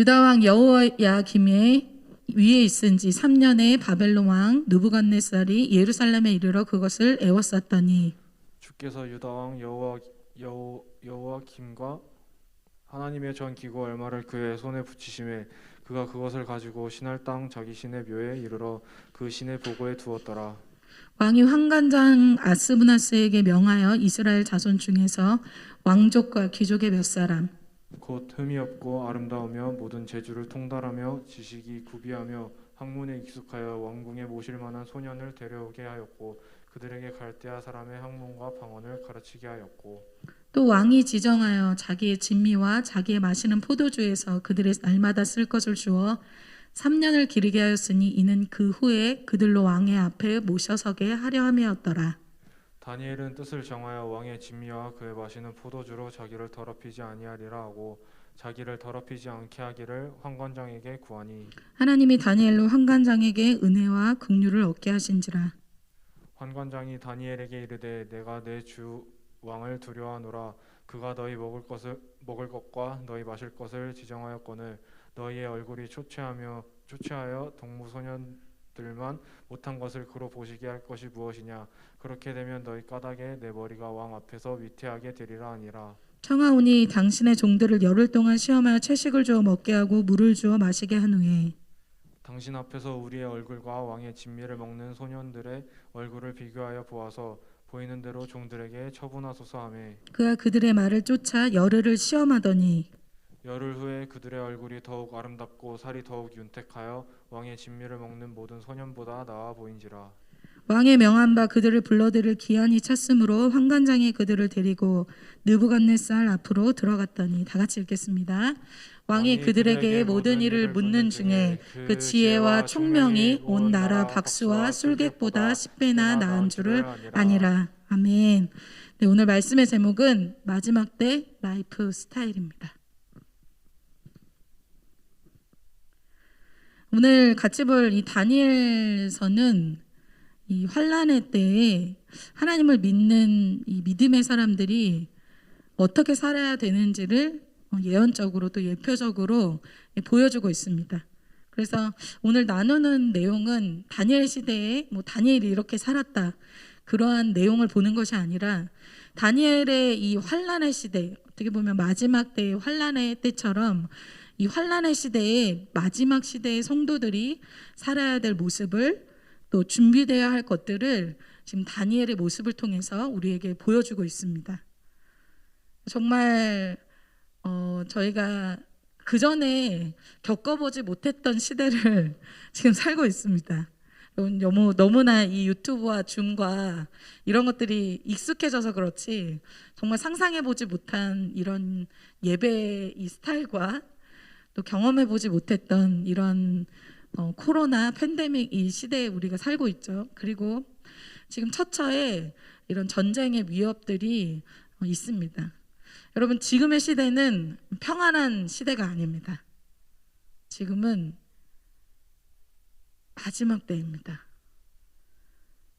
유다 왕 여호야김의 위에 있은 지 3년에 바벨론 왕 느부갓네살이 예루살렘에 이르러 그것을 에워쌌더니 주께서 유다 왕 여호와김과 하나님의 전 기구 얼마를 그의 손에 붙이심에 그가 그것을 가지고 신할 땅 자기 신의 묘에 이르러 그 신의 보고에 두었더라. 왕이 환관장 아스부나스에게 명하여 이스라엘 자손 중에서 왕족과 귀족의 몇 사람 곧 흠이 없고 아름다우며 모든 재주를 통달하며 지식이 구비하며 학문에 익숙하여 왕궁에 모실 만한 소년을 데려오게 하였고 그들에게 갈대아 사람의 학문과 방언을 가르치게 하였고 또 왕이 지정하여 자기의 진미와 자기의 마시는 포도주에서 그들의 날마다 쓸 것을 주어 3년을 기르게 하였으니 이는 그 후에 그들로 왕의 앞에 모셔서게 하려 함이었더라. 다니엘은 뜻을 정하여 왕의 진미와 그의 마시는 포도주로 자기를 더럽히지 아니하리라 하고 자기를 더럽히지 않게 하기를 환관장에게 구하니 하나님이 다니엘로 환관장에게 은혜와 긍휼을 얻게 하신지라. 환관장이 다니엘에게 이르되 내가 내 주 왕을 두려워하노라. 그가 너희 먹을 것과 너희 마실 것을 지정하였거늘 너희의 얼굴이 초췌하여 동무소년들만 못한 것을 그로 보시게 할 것이 무엇이냐. 그렇게 되면 너희 까닭에 내 머리가 왕 앞에서 위태하게 되리라 하니라. 청하오니 당신의 종들을 열흘 동안 시험하여 채식을 주어 먹게 하고 물을 주어 마시게 한 후에 당신 앞에서 우리의 얼굴과 왕의 진미를 먹는 소년들의 얼굴을 비교하여 보아서 보이는 대로 종들에게 처분하소서 하매 그가 그들의 말을 쫓아 열흘을 시험하더니 열흘 후에 그들의 얼굴이 더욱 아름답고 살이 더욱 윤택하여 왕의 진미를 먹는 모든 소년보다 나아 보인지라. 왕의 명한 바 그들을 불러들일 기한이 찼으므로 환관장이 그들을 데리고 느부갓네살 앞으로 들어갔더니 다 같이 읽겠습니다. 왕이 그들에게 모든 일을 묻는 중에 그 지혜와 총명이 온 나라 박수와 술객보다 10배나 나은 줄을 아니라. 아멘. 네, 오늘 말씀의 제목은 마지막 때 라이프 스타일입니다. 오늘 같이 볼 이 다니엘서는 이 환란의 때에 하나님을 믿는 이 믿음의 사람들이 어떻게 살아야 되는지를 예언적으로 또 예표적으로 보여주고 있습니다. 그래서 오늘 나누는 내용은 다니엘 시대에 다니엘이 이렇게 살았다 그러한 내용을 보는 것이 아니라 다니엘의 이 환란의 시대, 어떻게 보면 마지막 때의 환란의 때처럼 이 환란의 시대에 마지막 시대의 성도들이 살아야 될 모습을 또 준비되어야 할 것들을 지금 다니엘의 모습을 통해서 우리에게 보여주고 있습니다. 정말 저희가 그 전에 겪어보지 못했던 시대를 지금 살고 있습니다. 너무나 이 유튜브와 줌과 이런 것들이 익숙해져서 그렇지 정말 상상해보지 못한 이런 예배의 이 스타일과 또 경험해보지 못했던 이런 코로나 팬데믹 이 시대에 우리가 살고 있죠. 그리고 지금 처처에 이런 전쟁의 위협들이 있습니다. 여러분, 지금의 시대는 평안한 시대가 아닙니다. 지금은 마지막 때입니다.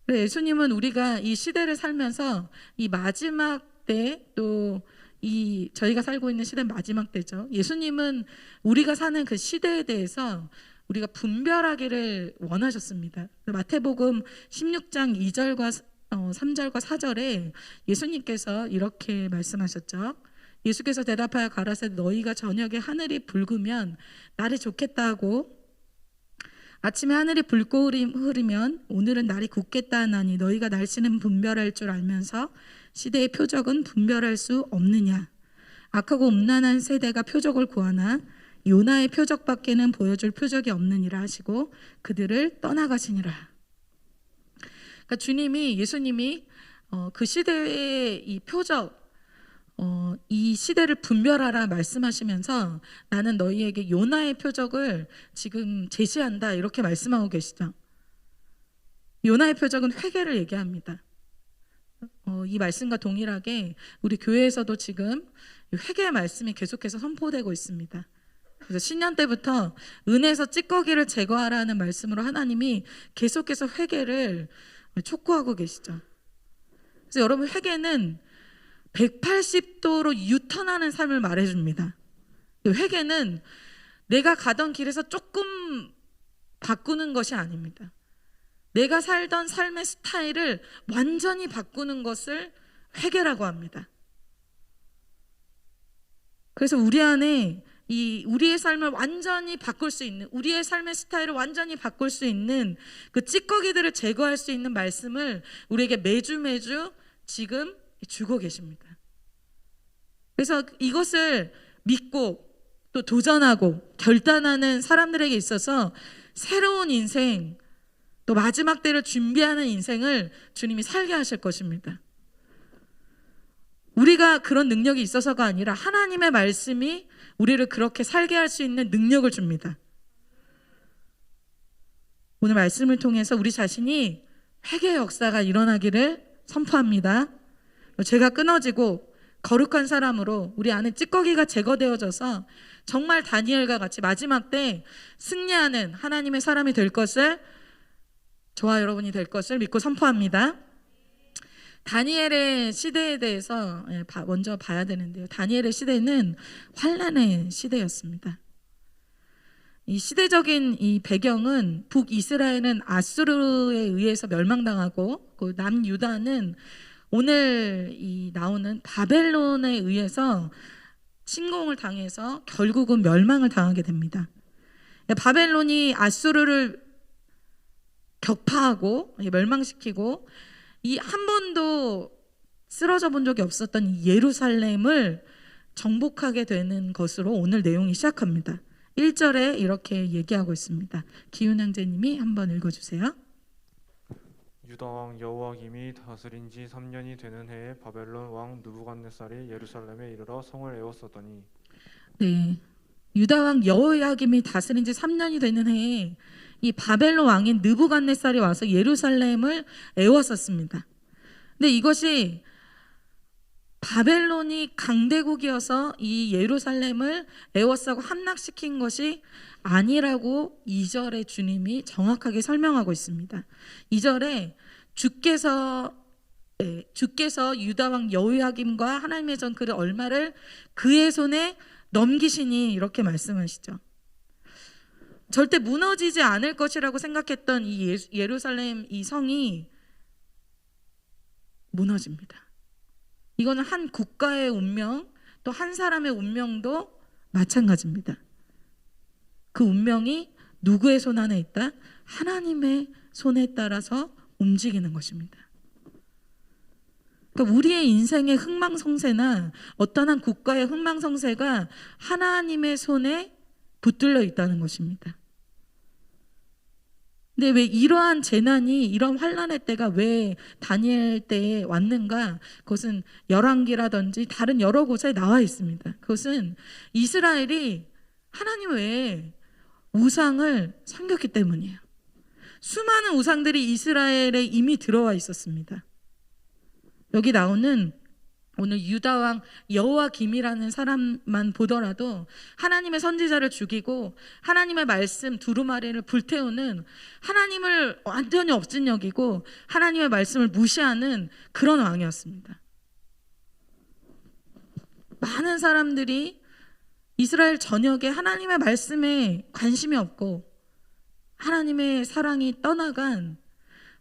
예수님은 우리가 이 시대를 살면서 이 마지막 때 또 이 저희가 살고 있는 시대는 마지막 때죠. 예수님은 우리가 사는 그 시대에 대해서 우리가 분별하기를 원하셨습니다. 마태복음 16장 2절과 3절과 4절에 예수님께서 이렇게 말씀하셨죠. 예수께서 대답하여 가라사대 너희가 저녁에 하늘이 붉으면 날이 좋겠다 하고 아침에 하늘이 붉고 흐리면 오늘은 날이 굳겠다 하나니 너희가 날씨는 분별할 줄 알면서 시대의 표적은 분별할 수 없느냐. 악하고 음란한 세대가 표적을 구하나 요나의 표적밖에는 보여줄 표적이 없느니라 하시고 그들을 떠나가시니라. 그러니까 예수님이 그 시대의 이 표적, 이 시대를 분별하라 말씀하시면서 나는 너희에게 요나의 표적을 지금 제시한다 이렇게 말씀하고 계시죠. 요나의 표적은 회개를 얘기합니다. 이 말씀과 동일하게 우리 교회에서도 지금 회개의 말씀이 계속해서 선포되고 있습니다. 그래서 신년 때부터 은혜에서 찌꺼기를 제거하라는 말씀으로 하나님이 계속해서 회개를 촉구하고 계시죠. 그래서 여러분, 회개는 180도로 유턴하는 삶을 말해줍니다. 회개는 내가 가던 길에서 조금 바꾸는 것이 아닙니다. 내가 살던 삶의 스타일을 완전히 바꾸는 것을 회개라고 합니다. 그래서 우리 안에 우리의 삶을 완전히 바꿀 수 있는, 우리의 삶의 스타일을 완전히 바꿀 수 있는 그 찌꺼기들을 제거할 수 있는 말씀을 우리에게 매주 지금 주고 계십니다. 그래서 이것을 믿고 또 도전하고 결단하는 사람들에게 있어서 새로운 인생, 또 마지막 때를 준비하는 인생을 주님이 살게 하실 것입니다. 우리가 그런 능력이 있어서가 아니라 하나님의 말씀이 우리를 그렇게 살게 할 수 있는 능력을 줍니다. 오늘 말씀을 통해서 우리 자신이 회개의 역사가 일어나기를 선포합니다. 죄가 끊어지고 거룩한 사람으로 우리 안에 찌꺼기가 제거되어져서 정말 다니엘과 같이 마지막 때 승리하는 하나님의 사람이 될 것을, 저와 여러분이 될 것을 믿고 선포합니다. 다니엘의 시대에 대해서 먼저 봐야 되는데요. 다니엘의 시대는 환란의 시대였습니다. 이 시대적인 이 배경은 북이스라엘은 아수르에 의해서 멸망당하고, 그 남유다는 오늘 나오는 바벨론에 의해서 침공을 당해서 결국은 멸망을 당하게 됩니다. 바벨론이 아수르를 격파하고 멸망시키고 이 한 번도 쓰러져 본 적이 없었던 이 예루살렘을 정복하게 되는 것으로 오늘 내용이 시작합니다. 1절에 이렇게 얘기하고 있습니다. 기훈 형제님이 한번 읽어주세요. 유다 왕 여호야김이 다스린 지 3년이 되는 해에 바벨론 왕 느부갓네살이 예루살렘에 이르러 성을 에웠었더니. 네, 유다 왕 여호야김이 다스린 지 3년이 되는 해에 이 바벨론 왕인 느부갓네살이 와서 예루살렘을 에웠었습니다. 근데 이것이 바벨론이 강대국이어서 이 예루살렘을 에워싸고 함락시킨 것이 아니라고 2절에 주님이 정확하게 설명하고 있습니다. 2절에 주께서 유다 왕 여호야김과 하나님의 전 그를 얼마를 그의 손에 넘기시니, 이렇게 말씀하시죠. 절대 무너지지 않을 것이라고 생각했던 이 예루살렘 이 성이 무너집니다. 이거는 한 국가의 운명, 또 한 사람의 운명도 마찬가지입니다. 그 운명이 누구의 손 안에 있다? 하나님의 손에 따라서 움직이는 것입니다. 그러니까 우리의 인생의 흥망성쇠나 어떤 한 국가의 흥망성쇠가 하나님의 손에 붙들려 있다는 것입니다. 근데 왜 이러한 재난이, 이런 환란의 때가 왜 다니엘 때에 왔는가? 그것은 열왕기라든지 다른 여러 곳에 나와 있습니다. 그것은 이스라엘이 하나님 외에 우상을 섬겼기 때문이에요. 수많은 우상들이 이스라엘에 이미 들어와 있었습니다. 여기 나오는 오늘 유다 왕 여호야김이라는 사람만 보더라도 하나님의 선지자를 죽이고 하나님의 말씀 두루마리를 불태우는, 하나님을 완전히 업신여기고 하나님의 말씀을 무시하는 그런 왕이었습니다. 많은 사람들이 이스라엘 전역에 하나님의 말씀에 관심이 없고 하나님의 사랑이 떠나간,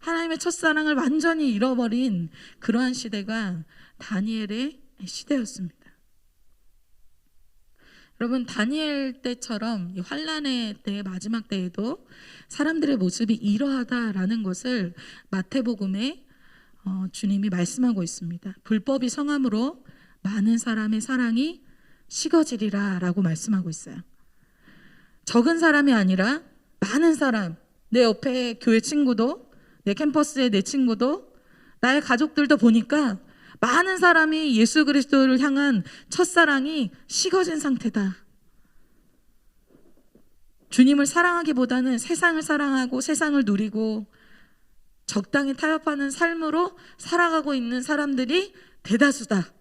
하나님의 첫사랑을 완전히 잃어버린 그러한 시대가 다니엘의 시대였습니다. 여러분, 다니엘 때처럼 이 환란의 때, 마지막 때에도 사람들의 모습이 이러하다라는 것을 마태복음에 주님이 말씀하고 있습니다. 불법이 성함으로 많은 사람의 사랑이 식어지리라 라고 말씀하고 있어요. 적은 사람이 아니라 많은 사람, 내 옆에 교회 친구도, 내 캠퍼스의 내 친구도, 나의 가족들도 보니까 많은 사람이 예수 그리스도를 향한 첫사랑이 식어진 상태다. 주님을 사랑하기보다는 세상을 사랑하고 세상을 누리고 적당히 타협하는 삶으로 살아가고 있는 사람들이 대다수다.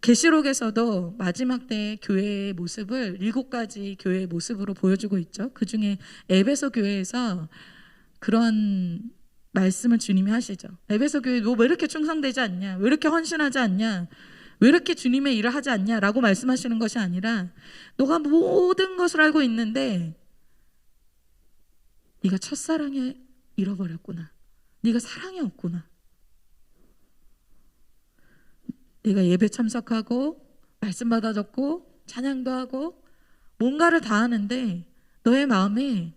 계시록에서도 마지막 때 교회의 모습을 7가지 교회의 모습으로 보여주고 있죠. 그 중에 에베소 교회에서 그런 말씀을 주님이 하시죠. 에베소 교회 너 왜 이렇게 충성되지 않냐? 왜 이렇게 헌신하지 않냐? 왜 이렇게 주님의 일을 하지 않냐라고 말씀하시는 것이 아니라 너가 모든 것을 알고 있는데 네가 첫사랑에 잃어버렸구나. 네가 사랑이 없구나. 네가 예배 참석하고 말씀 받아 적고 찬양도 하고 뭔가를 다 하는데 너의 마음에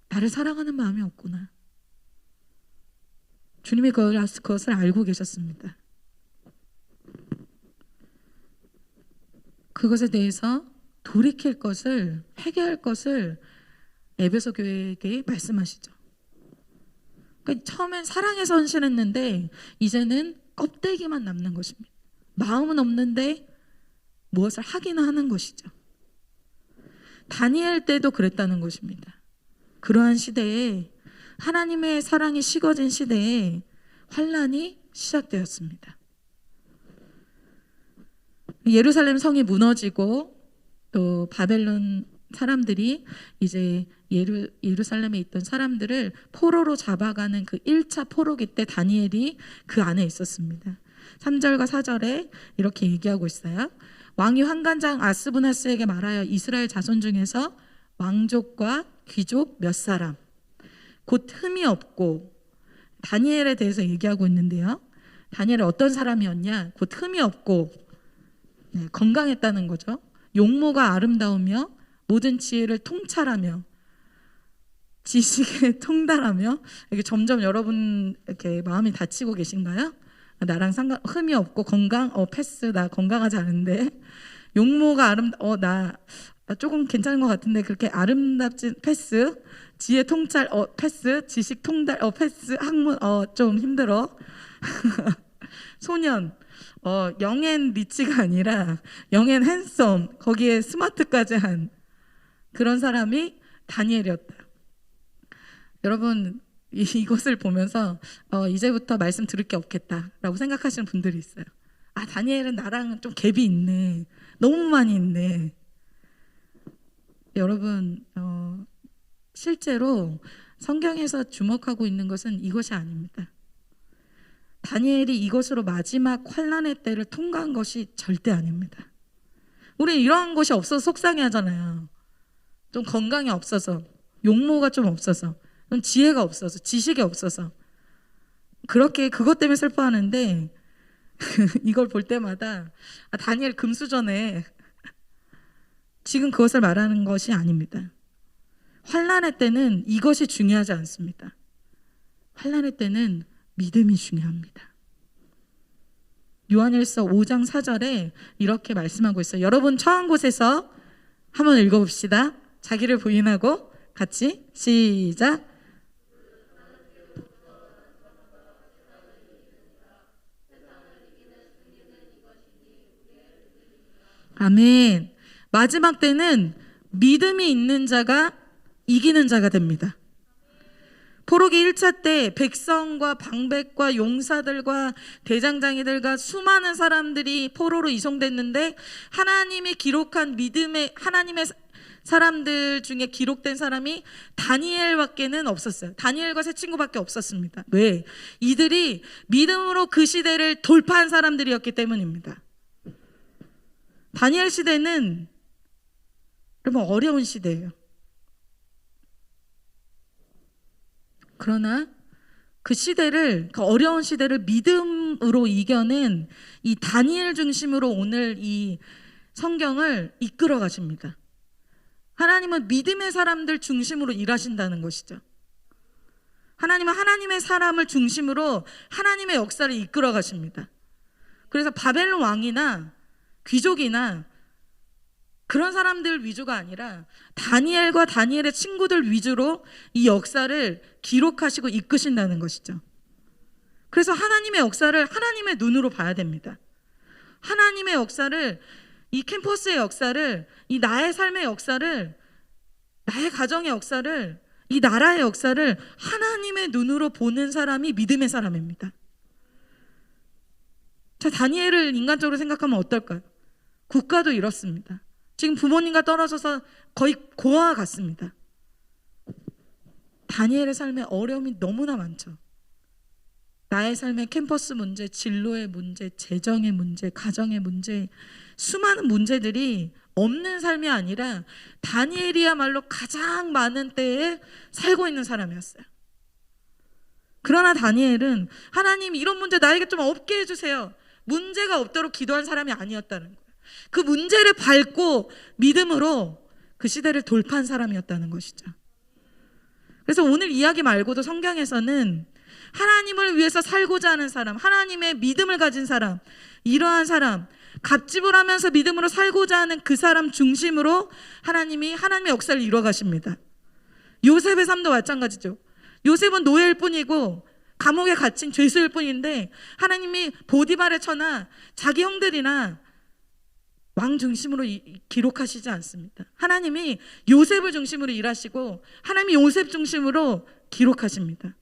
나를 사랑하는 마음이 없구나. 주님이 그것을 알고 계셨습니다. 그것에 대해서 돌이킬 것을, 회개할 것을 에베소 교회에게 말씀하시죠. 그러니까 처음엔 사랑에서 헌신했는데 이제는 껍데기만 남는 것입니다. 마음은 없는데 무엇을 하기는 하는 것이죠. 다니엘 때도 그랬다는 것입니다. 그러한 시대에, 하나님의 사랑이 식어진 시대에 환란이 시작되었습니다. 예루살렘 성이 무너지고 또 바벨론 사람들이 이제 예루살렘에 있던 사람들을 포로로 잡아가는 그 1차 포로기 때 다니엘이 그 안에 있었습니다. 3절과 4절에 이렇게 얘기하고 있어요. 왕이 환관장 아스부나스에게 말하여 이스라엘 자손 중에서 왕족과 귀족 몇 사람 곧 흠이 없고, 다니엘에 대해서 얘기하고 있는데요. 다니엘은 어떤 사람이었냐? 곧 흠이 없고 건강했다는 거죠. 용모가 아름다우며 모든 지혜를 통찰하며 지식에 통달하며. 이게 점점 여러분 이렇게 마음이 다치고 계신가요? 나랑 흠이 없고 건강, 패스, 나 건강하지 않은데. 용모가 나 조금 괜찮은 것 같은데 그렇게 아름답진 패스. 지혜 통찰, 패스. 지식 통달, 패스. 학문, 좀 힘들어. 소년, 영앤 리치가 아니라 영앤 핸섬, 거기에 스마트까지 한 그런 사람이 다니엘이었다. 여러분, 이것을 보면서 이제부터 말씀 들을 게 없겠다라고 생각하시는 분들이 있어요. 아, 다니엘은 나랑 좀 갭이 있네. 너무 많이 있네. 여러분, 실제로 성경에서 주목하고 있는 것은 이것이 아닙니다. 다니엘이 이것으로 마지막 환란의 때를 통과한 것이 절대 아닙니다. 우리 이러한 것이 없어서 속상해하잖아요. 좀 건강이 없어서, 용모가 좀 없어서, 좀 지혜가 없어서, 지식이 없어서 그렇게 그것 때문에 슬퍼하는데 이걸 볼 때마다 다니엘 금수저네. 지금 그것을 말하는 것이 아닙니다. 환란의 때는 이것이 중요하지 않습니다. 환란의 때는 믿음이 중요합니다. 요한일서 5장 4절에 이렇게 말씀하고 있어요. 여러분 처한 곳에서 한번 읽어봅시다. 자기를 부인하고 같이 시작. 아멘. 마지막 때는 믿음이 있는 자가 이기는 자가 됩니다. 포로기 1차 때 백성과 방백과 용사들과 대장장이들과 수많은 사람들이 포로로 이송됐는데 하나님이 기록한 믿음의 하나님의 사람들 중에 기록된 사람이 다니엘밖에는 없었어요. 다니엘과 세 친구밖에 없었습니다. 왜? 이들이 믿음으로 그 시대를 돌파한 사람들이었기 때문입니다. 다니엘 시대는 여러분 어려운 시대예요. 그러나 그 시대를, 그 어려운 시대를 믿음으로 이겨낸 이 다니엘 중심으로 오늘 이 성경을 이끌어 가십니다. 하나님은 믿음의 사람들 중심으로 일하신다는 것이죠. 하나님은 하나님의 사람을 중심으로 하나님의 역사를 이끌어 가십니다. 그래서 바벨론 왕이나 귀족이나 그런 사람들 위주가 아니라 다니엘과 다니엘의 친구들 위주로 이 역사를 기록하시고 이끄신다는 것이죠. 그래서 하나님의 역사를 하나님의 눈으로 봐야 됩니다. 하나님의 역사를, 이 캠퍼스의 역사를, 이 나의 삶의 역사를, 나의 가정의 역사를, 이 나라의 역사를 하나님의 눈으로 보는 사람이 믿음의 사람입니다. 자, 다니엘을 인간적으로 생각하면 어떨까요? 국가도 이렇습니다. 지금 부모님과 떨어져서 거의 고아와 같습니다. 다니엘의 삶에 어려움이 너무나 많죠. 나의 삶의 캠퍼스 문제, 진로의 문제, 재정의 문제, 가정의 문제, 수많은 문제들이 없는 삶이 아니라 다니엘이야말로 가장 많은 때에 살고 있는 사람이었어요. 그러나 다니엘은 하나님 이런 문제 나에게 좀 없게 해주세요. 문제가 없도록 기도한 사람이 아니었다는 거예요. 그 문제를 밟고 믿음으로 그 시대를 돌파한 사람이었다는 것이죠. 그래서 오늘 이야기 말고도 성경에서는 하나님을 위해서 살고자 하는 사람, 하나님의 믿음을 가진 사람, 이러한 사람, 갑집을 하면서 믿음으로 살고자 하는 그 사람 중심으로 하나님이 하나님의 역사를 이루어 가십니다. 요셉의 삶도 마찬가지죠. 요셉은 노예일 뿐이고 감옥에 갇힌 죄수일 뿐인데 하나님이 보디발의 처나 자기 형들이나 왕 중심으로 기록하시지 않습니다. 하나님이 요셉을 중심으로 일하시고 하나님이 요셉 중심으로 기록하십니다.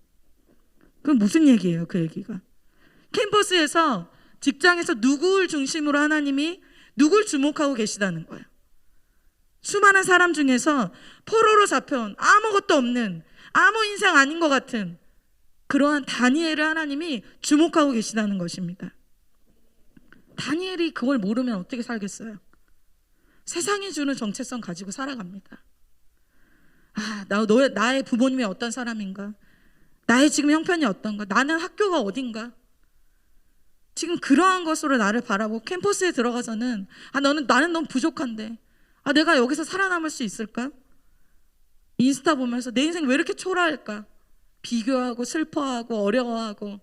그건 무슨 얘기예요? 그 얘기가 캠퍼스에서 직장에서 누구를 중심으로 하나님이 누굴 주목하고 계시다는 거예요. 수많은 사람 중에서 포로로 잡혀온 아무것도 없는 아무 인생 아닌 것 같은 그러한 다니엘을 하나님이 주목하고 계시다는 것입니다. 다니엘이 그걸 모르면 어떻게 살겠어요? 세상이 주는 정체성 가지고 살아갑니다. 나의 부모님이 어떤 사람인가? 나의 지금 형편이 어떤가? 나는 학교가 어딘가? 지금 그러한 것으로 나를 바라보고 캠퍼스에 들어가서는 나는 너무 부족한데 내가 여기서 살아남을 수 있을까? 인스타 보면서 내 인생 왜 이렇게 초라할까? 비교하고 슬퍼하고 어려워하고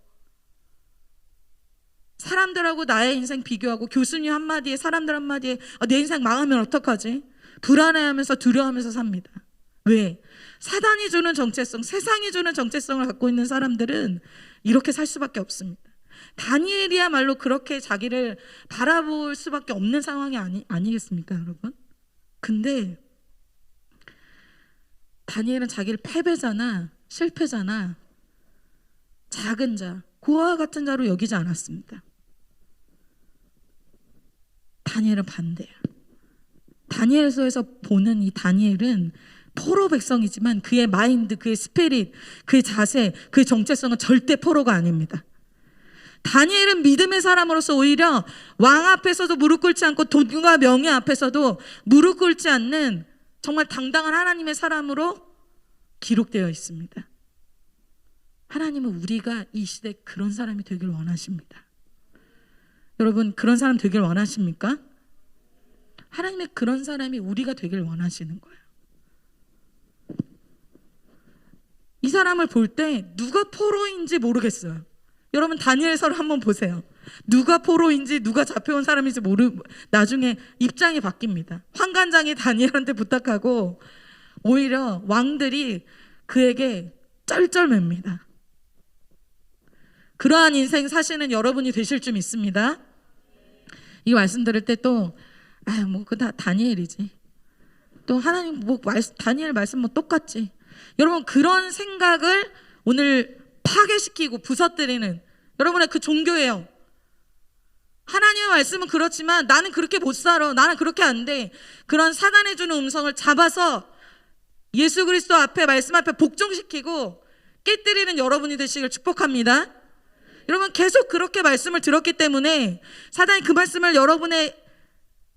사람들하고 나의 인생 비교하고 교수님 한마디에 사람들 한마디에 내 인생 망하면 어떡하지? 불안해하면서 두려워하면서 삽니다. 왜? 사단이 주는 정체성, 세상이 주는 정체성을 갖고 있는 사람들은 이렇게 살 수밖에 없습니다. 다니엘이야말로 그렇게 자기를 바라볼 수밖에 없는 상황이 아니겠습니까, 여러분? 근데 다니엘은 자기를 패배자나 실패자나 작은 자, 고아와 같은 자로 여기지 않았습니다. 다니엘은 반대야. 다니엘서에서 보는 이 다니엘은 포로 백성이지만 그의 마인드, 그의 스피릿, 그의 자세, 그의 정체성은 절대 포로가 아닙니다. 다니엘은 믿음의 사람으로서 오히려 왕 앞에서도 무릎 꿇지 않고 돈과 명예 앞에서도 무릎 꿇지 않는 정말 당당한 하나님의 사람으로 기록되어 있습니다. 하나님은 우리가 이 시대에 그런 사람이 되길 원하십니다. 여러분, 그런 사람 되길 원하십니까? 하나님의 그런 사람이 우리가 되길 원하시는 거예요. 이 사람을 볼 때 누가 포로인지 모르겠어요. 여러분 다니엘서를 한번 보세요. 누가 포로인지 누가 잡혀온 사람인지 나중에 입장이 바뀝니다. 환관장이 다니엘한테 부탁하고 오히려 왕들이 그에게 쩔쩔맵니다. 그러한 인생 사시는 여러분이 되실 줄 믿습니다. 이 말씀 들을 때 또 그 다 다니엘이지. 또 하나님 다니엘 말씀 똑같지. 여러분 그런 생각을 오늘 파괴시키고 부서뜨리는 여러분의 그 종교예요. 하나님의 말씀은 그렇지만 나는 그렇게 못 살아. 나는 그렇게 안 돼. 그런 사단이 주는 음성을 잡아서 예수 그리스도 앞에 말씀 앞에 복종시키고 깨뜨리는 여러분이 되시길 축복합니다. 여러분 계속 그렇게 말씀을 들었기 때문에 사단이 그 말씀을 여러분의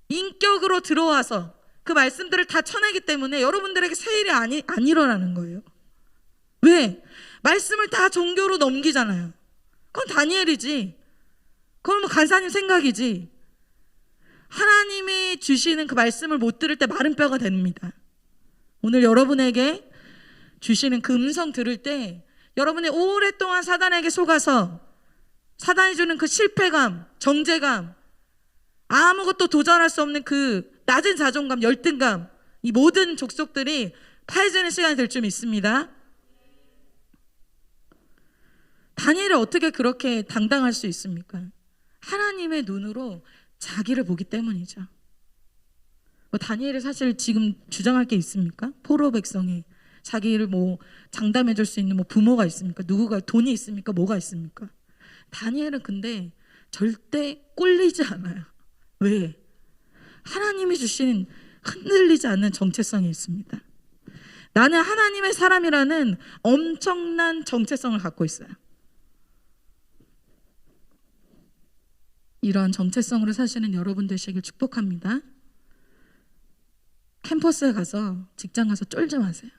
인격으로 들어와서 그 말씀들을 다 쳐내기 때문에 여러분들에게 새 일이 안 일어나는 거예요. 왜? 말씀을 다 종교로 넘기잖아요. 그건 다니엘이지. 그건 뭐 간사님 생각이지. 하나님이 주시는 그 말씀을 못 들을 때 마른 뼈가 됩니다. 오늘 여러분에게 주시는 그 음성 들을 때 여러분이 오랫동안 사단에게 속아서 사단이 주는 그 실패감, 정죄감, 아무것도 도전할 수 없는 그 낮은 자존감, 열등감, 이 모든 족속들이 파해지는 시간이 될 줄 믿습니다. 다니엘이 어떻게 그렇게 당당할 수 있습니까? 하나님의 눈으로 자기를 보기 때문이죠. 다니엘이 사실 지금 주장할 게 있습니까? 포로 백성이 자기를 장담해 줄 수 있는 부모가 있습니까? 누구가 돈이 있습니까? 뭐가 있습니까? 다니엘은 근데 절대 꼴리지 않아요. 왜? 하나님이 주신 흔들리지 않는 정체성이 있습니다. 나는 하나님의 사람이라는 엄청난 정체성을 갖고 있어요. 이런 정체성으로 사시는 여러분 되시길 축복합니다. 캠퍼스에 가서 직장 가서 쫄지 마세요.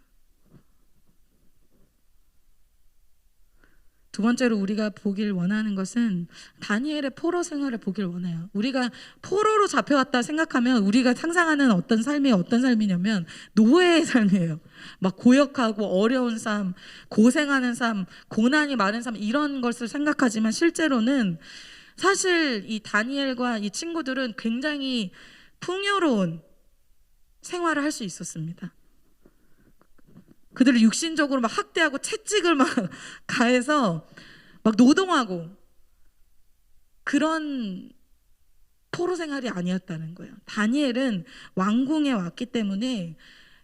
두 번째로 우리가 보길 원하는 것은 다니엘의 포로 생활을 보길 원해요. 우리가 포로로 잡혀왔다 생각하면 우리가 상상하는 어떤 삶이 어떤 삶이냐면 노예의 삶이에요. 막 고역하고 어려운 삶, 고생하는 삶, 고난이 많은 삶, 이런 것을 생각하지만 실제로는 사실 이 다니엘과 이 친구들은 굉장히 풍요로운 생활을 할 수 있었습니다. 그들을 육신적으로 막 학대하고 채찍을 막 가해서 막 노동하고 그런 포로 생활이 아니었다는 거예요. 다니엘은 왕궁에 왔기 때문에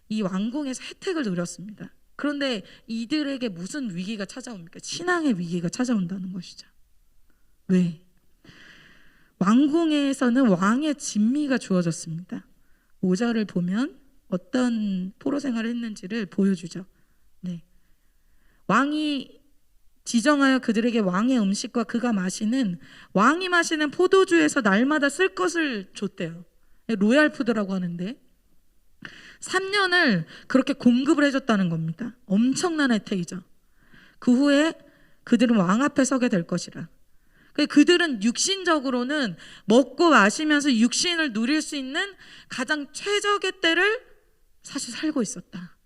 이 왕궁에서 혜택을 누렸습니다. 그런데 이들에게 무슨 위기가 찾아옵니까? 신앙의 위기가 찾아온다는 것이죠. 왜? 왕궁에서는 왕의 진미가 주어졌습니다. 5절을 보면 어떤 포로 생활을 했는지를 보여주죠. 네. 왕이 지정하여 그들에게 왕의 음식과 그가 마시는 왕이 마시는 포도주에서 날마다 쓸 것을 줬대요. 로얄 푸드라고 하는데 3년을 그렇게 공급을 해줬다는 겁니다. 엄청난 혜택이죠. 그 후에 그들은 왕 앞에 서게 될 것이라. 그들은 육신적으로는 먹고 마시면서 육신을 누릴 수 있는 가장 최적의 때를 사실 살고 있었다.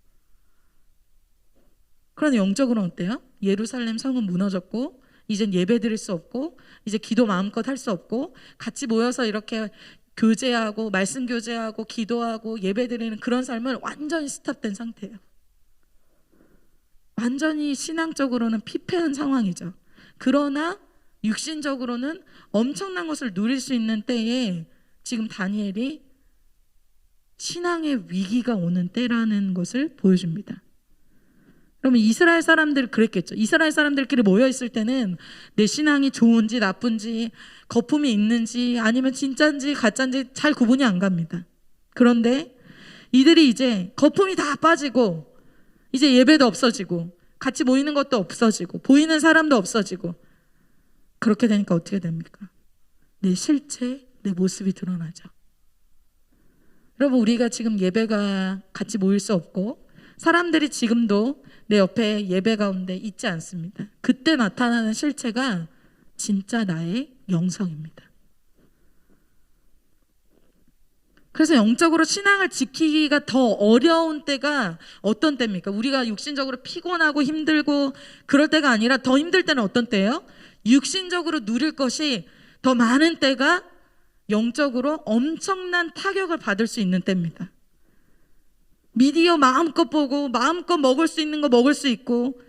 그런데 영적으로는 어때요? 예루살렘 성은 무너졌고 이젠 예배 드릴 수 없고 이제 기도 마음껏 할 수 없고 같이 모여서 이렇게 교제하고 말씀 교제하고 기도하고 예배 드리는 그런 삶을 완전히 스탑된 상태예요. 완전히 신앙적으로는 피폐한 상황이죠. 그러나 육신적으로는 엄청난 것을 누릴 수 있는 때에 지금 다니엘이 신앙의 위기가 오는 때라는 것을 보여줍니다. 그러면 이스라엘 사람들 그랬겠죠. 이스라엘 사람들끼리 모여있을 때는 내 신앙이 좋은지 나쁜지 거품이 있는지 아니면 진짜인지 가짜인지 잘 구분이 안 갑니다. 그런데 이들이 이제 거품이 다 빠지고 이제 예배도 없어지고 같이 모이는 것도 없어지고 보이는 사람도 없어지고 그렇게 되니까 어떻게 됩니까? 내 실체, 내 모습이 드러나죠. 여러분 우리가 지금 예배가 같이 모일 수 없고 사람들이 지금도 내 옆에 예배 가운데 있지 않습니다. 그때 나타나는 실체가 진짜 나의 영성입니다. 그래서 영적으로 신앙을 지키기가 더 어려운 때가 어떤 때입니까? 우리가 육신적으로 피곤하고 힘들고 그럴 때가 아니라 더 힘들 때는 어떤 때예요? 육신적으로 누릴 것이 더 많은 때가 영적으로 엄청난 타격을 받을 수 있는 때입니다. 미디어 마음껏 보고 마음껏 먹을 수 있는 거 먹을 수 있고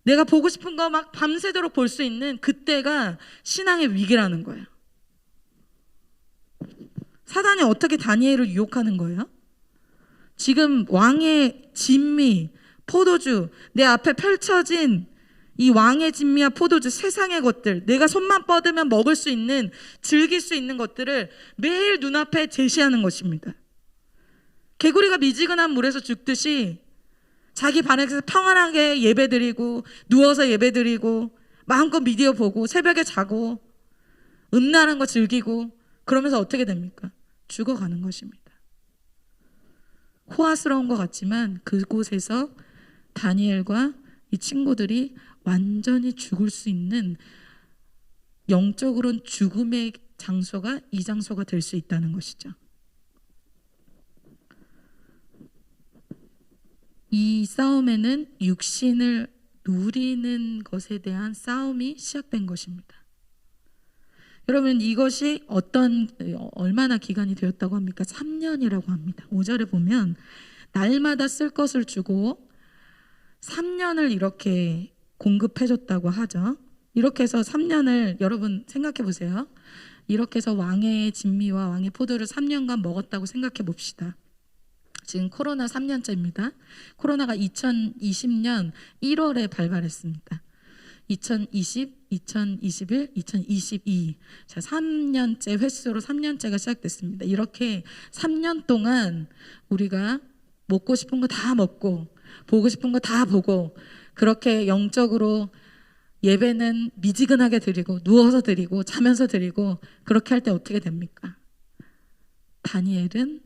내가 보고 싶은 거 막 밤새도록 볼 수 있는 그때가 신앙의 위기라는 거예요. 사단이 어떻게 다니엘을 유혹하는 거예요? 지금 왕의 진미, 포도주, 내 앞에 펼쳐진 이 왕의 진미와 포도주, 세상의 것들, 내가 손만 뻗으면 먹을 수 있는, 즐길 수 있는 것들을 매일 눈앞에 제시하는 것입니다. 개구리가 미지근한 물에서 죽듯이 자기 반에서 평안하게 예배드리고 누워서 예배드리고 마음껏 미디어 보고 새벽에 자고 음란한 거 즐기고 그러면서 어떻게 됩니까? 죽어가는 것입니다. 호화스러운 것 같지만 그곳에서 다니엘과 이 친구들이 완전히 죽을 수 있는 영적으로는 죽음의 장소가 이 장소가 될 수 있다는 것이죠. 이 싸움에는 육신을 누리는 것에 대한 싸움이 시작된 것입니다. 여러분 이것이 얼마나 기간이 되었다고 합니까? 3년이라고 합니다. 5절에 보면 날마다 쓸 것을 주고 3년을 이렇게 공급해줬다고 하죠. 이렇게 해서 3년을 여러분 생각해 보세요. 이렇게 해서 왕의 진미와 왕의 포도를 3년간 먹었다고 생각해 봅시다. 지금 코로나 3년째입니다. 코로나가 2020년 1월에 발발했습니다. 2020, 2021, 2022 자 3년째 횟수로 3년째가 시작됐습니다. 이렇게 3년 동안 우리가 먹고 싶은 거 다 먹고 보고 싶은 거 다 보고 그렇게 영적으로 예배는 미지근하게 드리고 누워서 드리고 자면서 드리고 그렇게 할 때 어떻게 됩니까? 다니엘은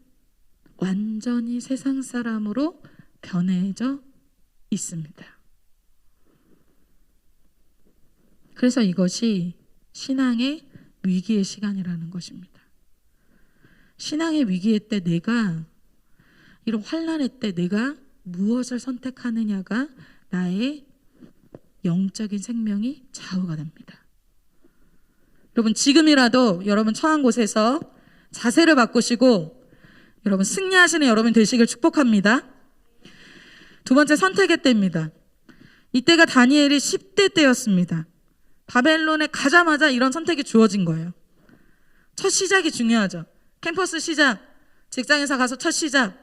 완전히 세상 사람으로 변해져 있습니다. 그래서 이것이 신앙의 위기의 시간이라는 것입니다. 신앙의 위기의 때 내가 이런 환난의 때 내가 무엇을 선택하느냐가 나의 영적인 생명이 좌우가 됩니다. 여러분 지금이라도 여러분 처한 곳에서 자세를 바꾸시고 여러분 승리하시는 여러분 되시길 축복합니다. 두 번째 선택의 때입니다. 이때가 다니엘이 10대 때였습니다. 바벨론에 가자마자 이런 선택이 주어진 거예요. 첫 시작이 중요하죠. 캠퍼스 시작, 직장에서 가서 첫 시작,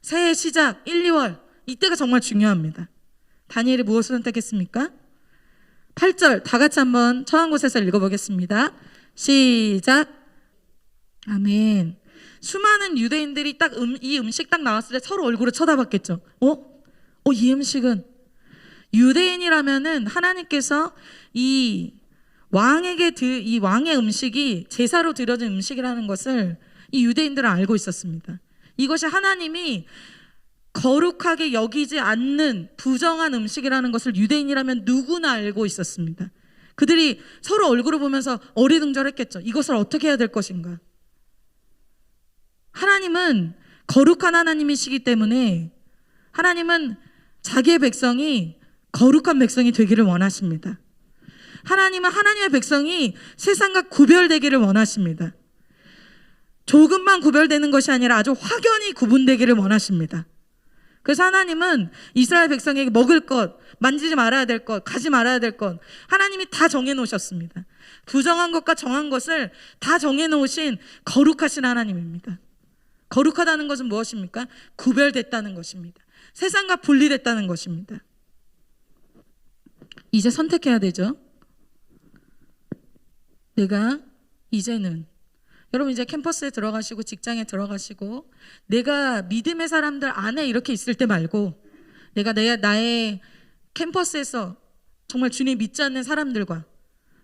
새해 시작 1, 2월 이때가 정말 중요합니다. 다니엘이 무엇을 선택했습니까? 8절 다 같이 한번 처한 곳에서 읽어보겠습니다. 시작. 아멘. 수많은 유대인들이 딱 이 음식 딱 나왔을 때 서로 얼굴을 쳐다봤겠죠. 이 음식은 유대인이라면은 하나님께서 이 왕에게 이 왕의 음식이 제사로 드려진 음식이라는 것을 이 유대인들은 알고 있었습니다. 이것이 하나님이 거룩하게 여기지 않는 부정한 음식이라는 것을 유대인이라면 누구나 알고 있었습니다. 그들이 서로 얼굴을 보면서 어리둥절했겠죠. 이것을 어떻게 해야 될 것인가. 하나님은 거룩한 하나님이시기 때문에 하나님은 자기의 백성이 거룩한 백성이 되기를 원하십니다. 하나님은 하나님의 백성이 세상과 구별되기를 원하십니다. 조금만 구별되는 것이 아니라 아주 확연히 구분되기를 원하십니다. 그래서 하나님은 이스라엘 백성에게 먹을 것, 만지지 말아야 될 것, 가지 말아야 될 것 하나님이 다 정해놓으셨습니다. 부정한 것과 정한 것을 다 정해놓으신 거룩하신 하나님입니다. 거룩하다는 것은 무엇입니까? 구별됐다는 것입니다. 세상과 분리됐다는 것입니다. 이제 선택해야 되죠. 내가 이제는 여러분 이제 캠퍼스에 들어가시고 직장에 들어가시고 내가 믿음의 사람들 안에 이렇게 있을 때 말고 내가 나의 캠퍼스에서 정말 주님 믿지 않는 사람들과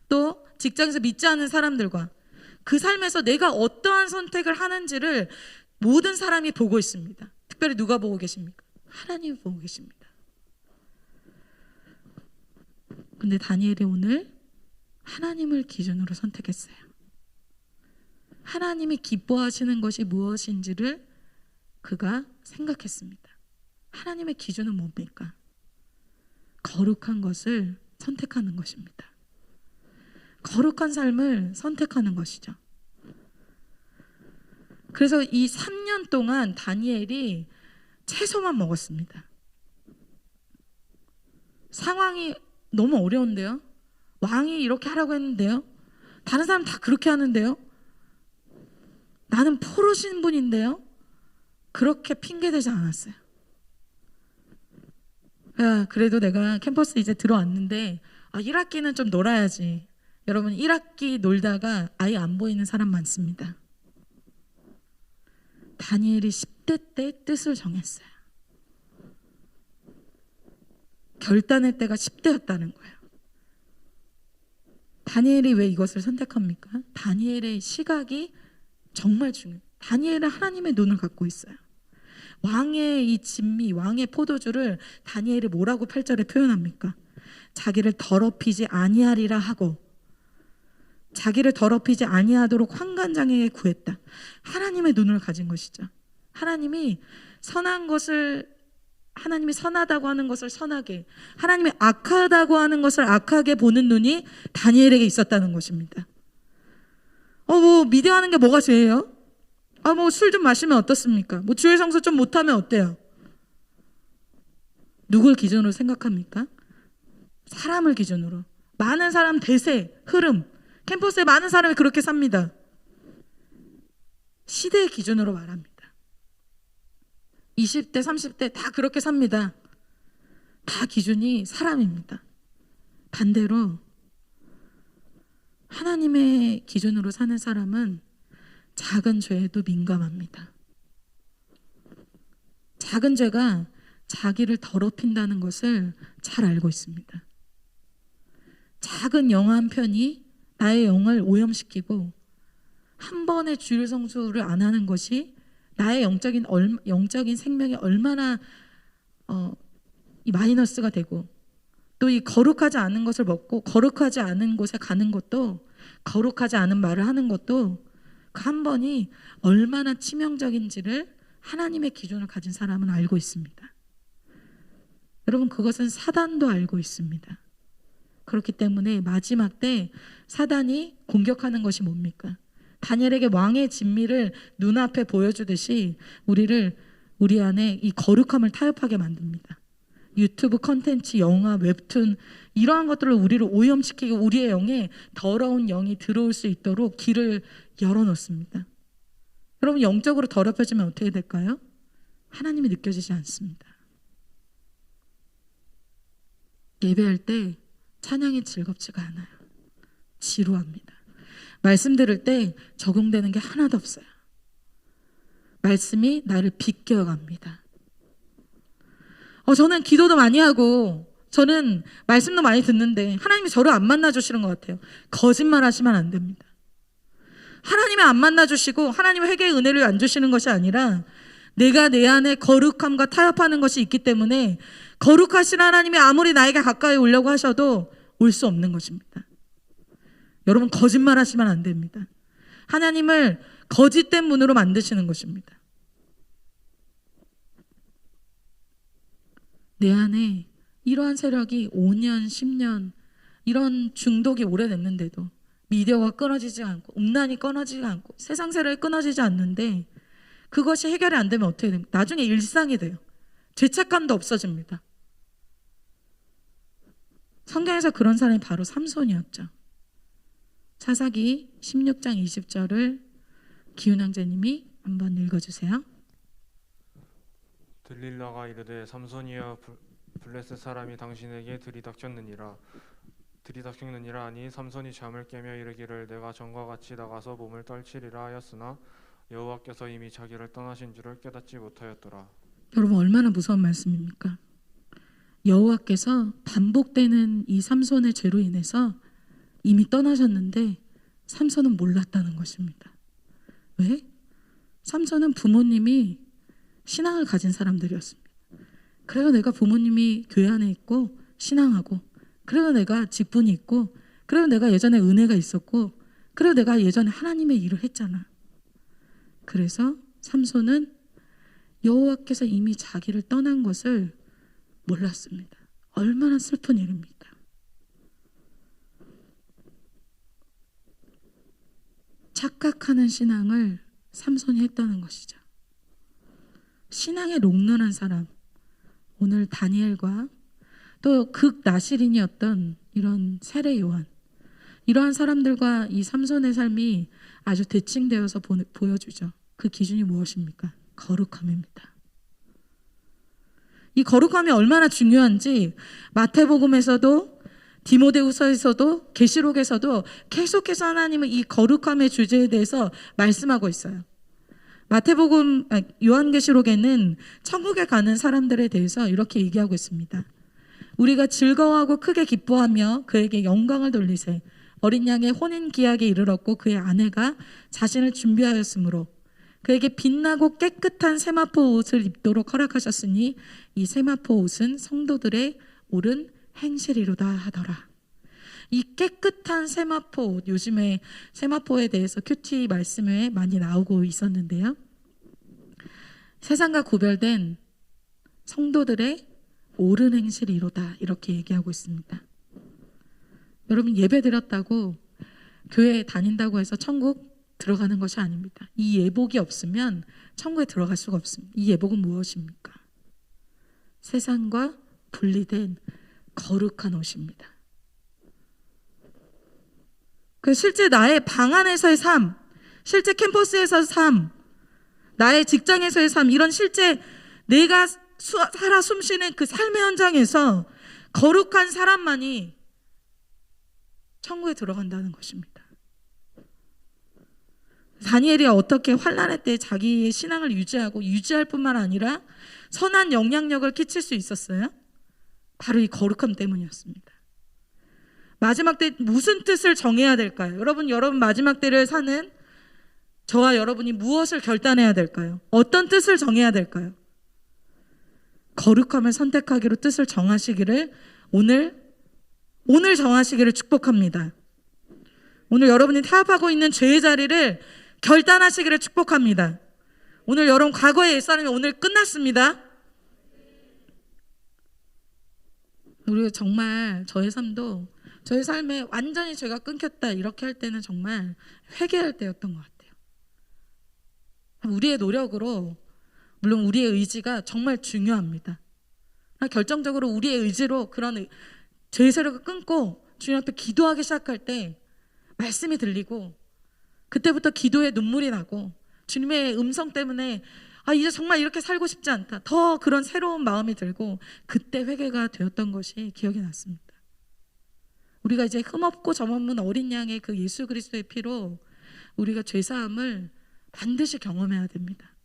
또 직장에서 믿지 않는 사람들과 그 삶에서 내가 어떠한 선택을 하는지를 모든 사람이 보고 있습니다. 특별히 누가 보고 계십니까? 하나님이 보고 계십니다. 근데 다니엘이 오늘 하나님을 기준으로 선택했어요. 하나님이 기뻐하시는 것이 무엇인지를 그가 생각했습니다. 하나님의 기준은 뭡니까? 거룩한 것을 선택하는 것입니다. 거룩한 삶을 선택하는 것이죠. 그래서 이 3년 동안 다니엘이 채소만 먹었습니다. 상황이 너무 어려운데요. 왕이 이렇게 하라고 했는데요. 다른 사람 다 그렇게 하는데요. 나는 포로 신분인데요. 그렇게 핑계대지 않았어요. 야, 그래도 내가 캠퍼스 이제 들어왔는데 1학기는 좀 놀아야지. 여러분 1학기 놀다가 아예 안 보이는 사람 많습니다. 다니엘이 10대 때 뜻을 정했어요. 결단의 때가 10대였다는 거예요. 다니엘이 왜 이것을 선택합니까? 다니엘의 시각이 정말 중요해요. 다니엘은 하나님의 눈을 갖고 있어요. 왕의 이 진미, 왕의 포도주를 다니엘이 뭐라고 8절에 표현합니까? 자기를 더럽히지 아니하리라 하고 자기를 더럽히지 아니하도록 환관장에게 구했다. 하나님의 눈을 가진 것이죠. 하나님이 선한 것을 하나님이 선하다고 하는 것을 선하게, 하나님이 악하다고 하는 것을 악하게 보는 눈이 다니엘에게 있었다는 것입니다. 미디어하는 게 뭐가 죄예요? 술 좀 마시면 어떻습니까? 주일 성수 좀 못하면 어때요? 누굴 기준으로 생각합니까? 사람을 기준으로. 많은 사람 대세, 흐름. 캠퍼스에 많은 사람이 그렇게 삽니다. 시대의 기준으로 말합니다. 20대, 30대 다 그렇게 삽니다. 다 기준이 사람입니다. 반대로 하나님의 기준으로 사는 사람은 작은 죄에도 민감합니다. 작은 죄가 자기를 더럽힌다는 것을 잘 알고 있습니다. 작은 영화 한 편이 나의 영을 오염시키고 한 번의 주일 성수를 안 하는 것이 나의 영적인 생명에 얼마나 이 마이너스가 되고, 또 이 거룩하지 않은 것을 먹고 거룩하지 않은 곳에 가는 것도, 거룩하지 않은 말을 하는 것도 그 한 번이 얼마나 치명적인지를 하나님의 기준을 가진 사람은 알고 있습니다. 여러분, 그것은 사단도 알고 있습니다. 그렇기 때문에 마지막 때 사단이 공격하는 것이 뭡니까? 다니엘에게 왕의 진미를 눈앞에 보여주듯이 우리 안에 이 거룩함을 타협하게 만듭니다. 유튜브 컨텐츠, 영화, 웹툰 이러한 것들을 우리를 오염시키고 우리의 영에 더러운 영이 들어올 수 있도록 길을 열어놓습니다. 여러분, 영적으로 더럽혀지면 어떻게 될까요? 하나님이 느껴지지 않습니다. 예배할 때 찬양이 즐겁지가 않아요. 지루합니다. 말씀 들을 때 적용되는 게 하나도 없어요. 말씀이 나를 비껴갑니다. 저는 기도도 많이 하고 저는 말씀도 많이 듣는데 하나님이 저를 안 만나주시는 것 같아요. 거짓말 하시면 안 됩니다. 하나님이 안 만나주시고 하나님의 회개의 은혜를 안 주시는 것이 아니라 내가 내 안에 거룩함과 타협하는 것이 있기 때문에 거룩하신 하나님이 아무리 나에게 가까이 오려고 하셔도 올 수 없는 것입니다. 여러분, 거짓말 하시면 안 됩니다. 하나님을 거짓된 문으로 만드시는 것입니다. 내 안에 이러한 세력이 5년, 10년 이런 중독이 오래됐는데도 미디어가 끊어지지 않고 음란이 끊어지지 않고 세상 세력이 끊어지지 않는데 그것이 해결이 안 되면 어떻게 됩니까? 나중에 일상이 돼요. 죄책감도 없어집니다. 성경에서 그런 사람이 바로 삼손이었죠. 사사기 16장 20절을 기훈 형제님이 한번 읽어주세요. 들릴라가 이르되 삼손이여 블레셋 사람이 당신에게 들이닥쳤느니라 하니 삼손이 잠을 깨며 이르기를 내가 전과 같이 나가서 몸을 떨치리라 하였으나 여호와께서 이미 자기를 떠나신 줄을 깨닫지 못하였더라. 여러분, 얼마나 무서운 말씀입니까? 여호와께서 반복되는 이 삼손의 죄로 인해서 이미 떠나셨는데 삼손은 몰랐다는 것입니다. 왜? 삼손은 부모님이 신앙을 가진 사람들이었습니다. 그래서 내가 부모님이 교회 안에 있고 신앙하고, 그래서 내가 직분이 있고, 그래서 내가 예전에 은혜가 있었고, 그래서 내가 예전에 하나님의 일을 했잖아. 그래서 삼손은 여호와께서 이미 자기를 떠난 것을 몰랐습니다. 얼마나 슬픈 일입니까? 착각하는 신앙을 삼손이 했다는 것이죠. 신앙에 롱런한 사람, 오늘 다니엘과 또 극나실인이었던 이런 세례 요한, 이러한 사람들과 이 삼손의 삶이 아주 대칭되어서 보여주죠. 그 기준이 무엇입니까? 거룩함입니다. 이 거룩함이 얼마나 중요한지 마태복음에서도 디모데후서에서도 계시록에서도 계속해서 하나님은 이 거룩함의 주제에 대해서 말씀하고 있어요. 요한계시록에는 천국에 가는 사람들에 대해서 이렇게 얘기하고 있습니다. 우리가 즐거워하고 크게 기뻐하며 그에게 영광을 돌리세. 어린 양의 혼인 기약에 이르렀고 그의 아내가 자신을 준비하였으므로 그에게 빛나고 깨끗한 세마포 옷을 입도록 허락하셨으니 이 세마포 옷은 성도들의 옳은 행실이로다 하더라. 이 깨끗한 세마포 옷, 요즘에 세마포에 대해서 큐티 말씀에 많이 나오고 있었는데요. 세상과 구별된 성도들의 옳은 행실이로다, 이렇게 얘기하고 있습니다. 여러분, 예배 드렸다고 교회 다닌다고 해서 천국 들어가는 것이 아닙니다. 이 예복이 없으면 천국에 들어갈 수가 없습니다. 이 예복은 무엇입니까? 세상과 분리된 거룩한 옷입니다. 그 실제 나의 방 안에서의 삶, 실제 캠퍼스에서의 삶, 나의 직장에서의 삶, 이런 실제 내가 살아 숨쉬는 그 삶의 현장에서 거룩한 사람만이 천국에 들어간다는 것입니다. 다니엘이 어떻게 환난의 때 자기의 신앙을 유지할 뿐만 아니라 선한 영향력을 끼칠 수 있었어요? 바로 이 거룩함 때문이었습니다. 마지막 때 무슨 뜻을 정해야 될까요? 여러분 마지막 때를 사는 저와 여러분이 무엇을 결단해야 될까요? 어떤 뜻을 정해야 될까요? 거룩함을 선택하기로 뜻을 정하시기를 오늘 정하시기를 축복합니다. 오늘 여러분이 타협하고 있는 죄의 자리를 결단하시기를 축복합니다. 오늘 여러분 과거의 옛사람이 오늘 끝났습니다. 우리가 정말 저의 삶에 완전히 죄가 끊겼다 이렇게 할 때는 정말 회개할 때였던 것 같아요. 우리의 노력으로 물론 우리의 의지가 정말 중요합니다. 결정적으로 우리의 의지로 그런 죄의 세력을 끊고 주님 앞에 기도하기 시작할 때 말씀이 들리고 그때부터 기도에 눈물이 나고 주님의 음성 때문에 이제 정말 이렇게 살고 싶지 않다. 더 그런 새로운 마음이 들고 그때 회개가 되었던 것이 기억이 났습니다. 우리가 이제 흠없고 점없는 어린 양의 그 예수 그리스도의 피로 우리가 죄사함을 반드시 경험해야 됩니다.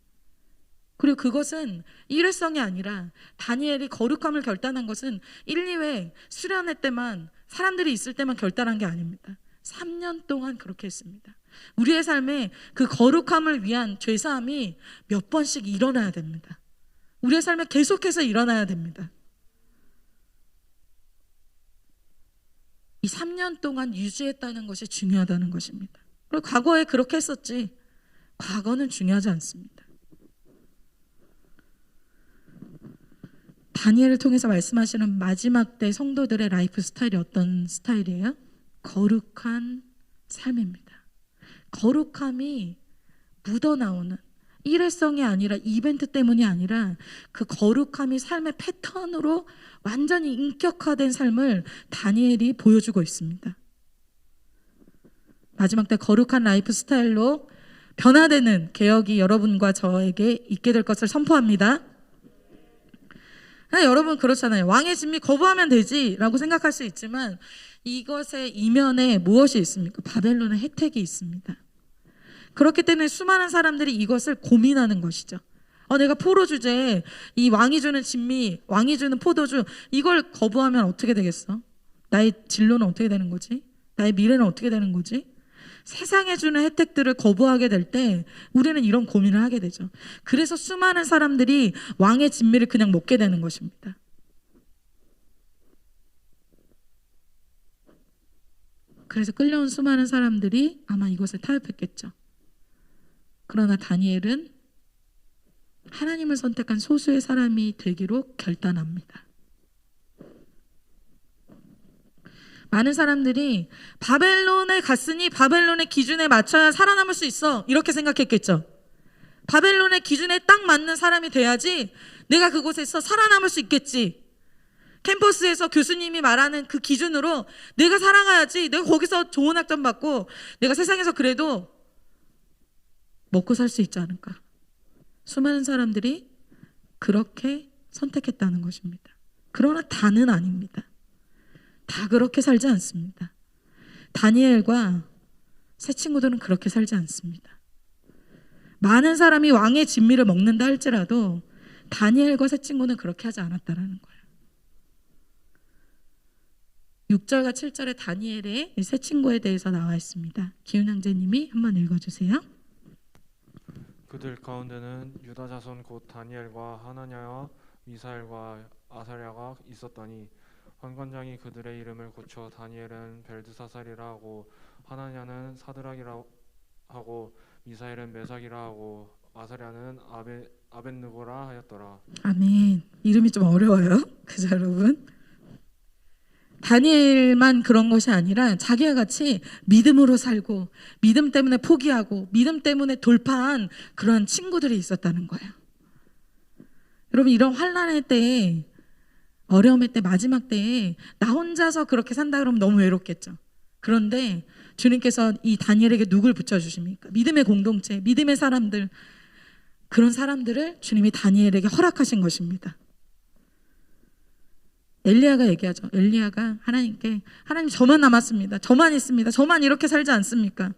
그리고 그것은 일회성이 아니라 다니엘이 거룩함을 결단한 것은 1, 2회 수련회 때만 사람들이 있을 때만 결단한 게 아닙니다. 3년 동안 그렇게 했습니다. 우리의 삶에 그 거룩함을 위한 죄사함이 몇 번씩 일어나야 됩니다. 우리의 삶에 계속해서 일어나야 됩니다. 이 3년 동안 유지했다는 것이 중요하다는 것입니다. 그리고 과거에 그렇게 했었지. 과거는 중요하지 않습니다. 다니엘을 통해서 말씀하시는 마지막 때 성도들의 라이프 스타일이 어떤 스타일이에요? 거룩한 삶입니다. 거룩함이 묻어나오는 일회성이 아니라 이벤트 때문이 아니라 그 거룩함이 삶의 패턴으로 완전히 인격화된 삶을 다니엘이 보여주고 있습니다. 마지막 때 거룩한 라이프 스타일로 변화되는 개혁이 여러분과 저에게 있게 될 것을 선포합니다. 여러분 그렇잖아요. 왕의 진미 거부하면 되지 라고 생각할 수 있지만 이것의 이면에 무엇이 있습니까? 바벨론의 혜택이 있습니다. 그렇기 때문에 수많은 사람들이 이것을 고민하는 것이죠. 내가 포로 주제에 이 왕이 주는 진미, 왕이 주는 포도주 이걸 거부하면 어떻게 되겠어? 나의 진로는 어떻게 되는 거지? 나의 미래는 어떻게 되는 거지? 세상에 주는 혜택들을 거부하게 될 때 우리는 이런 고민을 하게 되죠. 그래서 수많은 사람들이 왕의 진미를 그냥 먹게 되는 것입니다. 그래서 끌려온 수많은 사람들이 아마 이것에 타협했겠죠. 그러나 다니엘은 하나님을 선택한 소수의 사람이 되기로 결단합니다. 많은 사람들이 바벨론에 갔으니 바벨론의 기준에 맞춰야 살아남을 수 있어 이렇게 생각했겠죠. 바벨론의 기준에 딱 맞는 사람이 돼야지 내가 그곳에서 살아남을 수 있겠지. 캠퍼스에서 교수님이 말하는 그 기준으로 내가 살아가야지. 내가 거기서 좋은 학점 받고 내가 세상에서 그래도 먹고 살 수 있지 않을까. 수많은 사람들이 그렇게 선택했다는 것입니다. 그러나 다는 아닙니다. 다 그렇게 살지 않습니다. 다니엘과 새 친구들은 그렇게 살지 않습니다. 많은 사람이 왕의 진미를 먹는다 할지라도 다니엘과 새 친구는 그렇게 하지 않았다라는 거예요. 6절과 7절에 다니엘의 새 친구에 대해서 나와 있습니다. 기훈 형제님이 한번 읽어주세요. 그들 가운데는 유다 자손 곧 다니엘과 하나냐와 미사엘과 아사랴가 있었더니 환관장이 그들의 이름을 고쳐 다니엘은 벨드사살이라 하고 하나냐는 사드락이라 하고 미사엘은 메삭이라 하고 아사랴는 아벳느고라 하였더라. 아멘. 이름이 좀 어려워요. 그죠 여러분? 다니엘만 그런 것이 아니라 자기와 같이 믿음으로 살고 믿음 때문에 포기하고 믿음 때문에 돌파한 그런 친구들이 있었다는 거예요. 여러분 이런 환난의 때에 어려움의 때 마지막 때에 나 혼자서 그렇게 산다 그러면 너무 외롭겠죠. 그런데 주님께서 이 다니엘에게 누굴 붙여주십니까? 믿음의 공동체, 믿음의 사람들, 그런 사람들을 주님이 다니엘에게 허락하신 것입니다. 엘리야가 얘기하죠. 엘리야가 하나님께 하나님 저만 남았습니다. 저만 있습니다. 저만 이렇게 살지 않습니까?